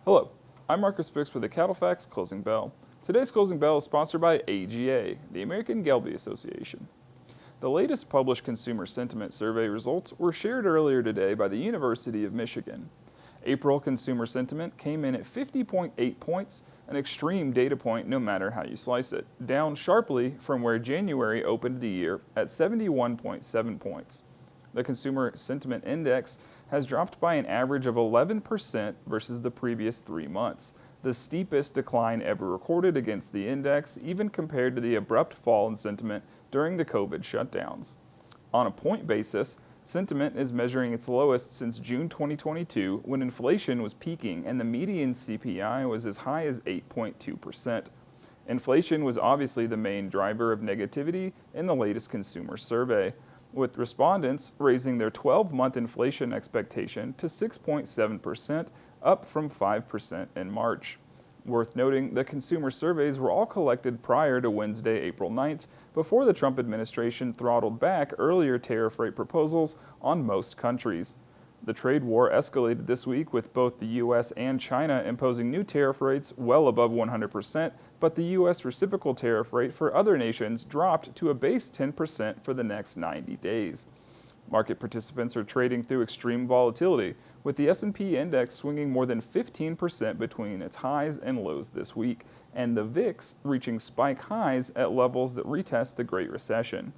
Hello, I'm Marcus Brix with the CattleFax Closing Bell. Today's Closing Bell is sponsored by AGA, the American Gelbvieh Association. The latest published consumer sentiment survey results were shared earlier today by the University of Michigan. April consumer sentiment came in at 50.8 points, an extreme data point no matter how you slice it, down sharply from where January opened the year at 71.7 points. The Consumer Sentiment Index has dropped by an average of 11% versus the previous 3 months, the steepest decline ever recorded against the index, even compared to the abrupt fall in sentiment during the COVID shutdowns. On a point basis, sentiment is measuring its lowest since June 2022, when inflation was peaking and the median CPI was as high as 8.2%. Inflation was obviously the main driver of negativity in the latest consumer survey, with respondents raising their 12-month inflation expectation to 6.7%, up from 5% in March. Worth noting, the consumer surveys were all collected prior to Wednesday, April 9th, before the Trump administration throttled back earlier tariff rate proposals on most countries. The trade war escalated this week, with both the U.S. and China imposing new tariff rates well above 100%, but the U.S. reciprocal tariff rate for other nations dropped to a base 10% for the next 90 days. Market participants are trading through extreme volatility, with the S&P index swinging more than 15% between its highs and lows this week, and the VIX reaching spike highs at levels that retest the Great Recession.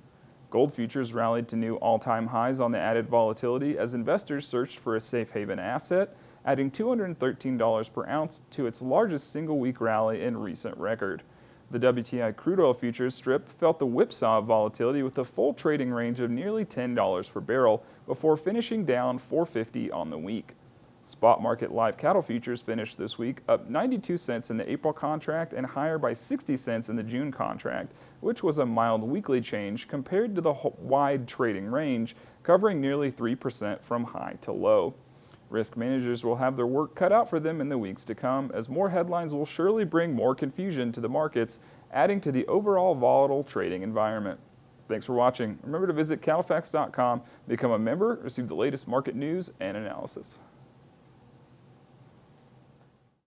Gold futures rallied to new all-time highs on the added volatility as investors searched for a safe haven asset, adding $213 per ounce to its largest single-week rally in recent record. The WTI crude oil futures strip felt the whipsaw of volatility with a full trading range of nearly $10 per barrel before finishing down $4.50 on the week. Spot market live cattle futures finished this week up 92 cents in the April contract and higher by 60 cents in the June contract, which was a mild weekly change compared to the wide trading range, covering nearly 3% from high to low. Risk managers will have their work cut out for them in the weeks to come, as more headlines will surely bring more confusion to the markets, adding to the overall volatile trading environment. Thanks for watching. Remember to visit CattleFax.com, become a member, receive the latest market news and analysis.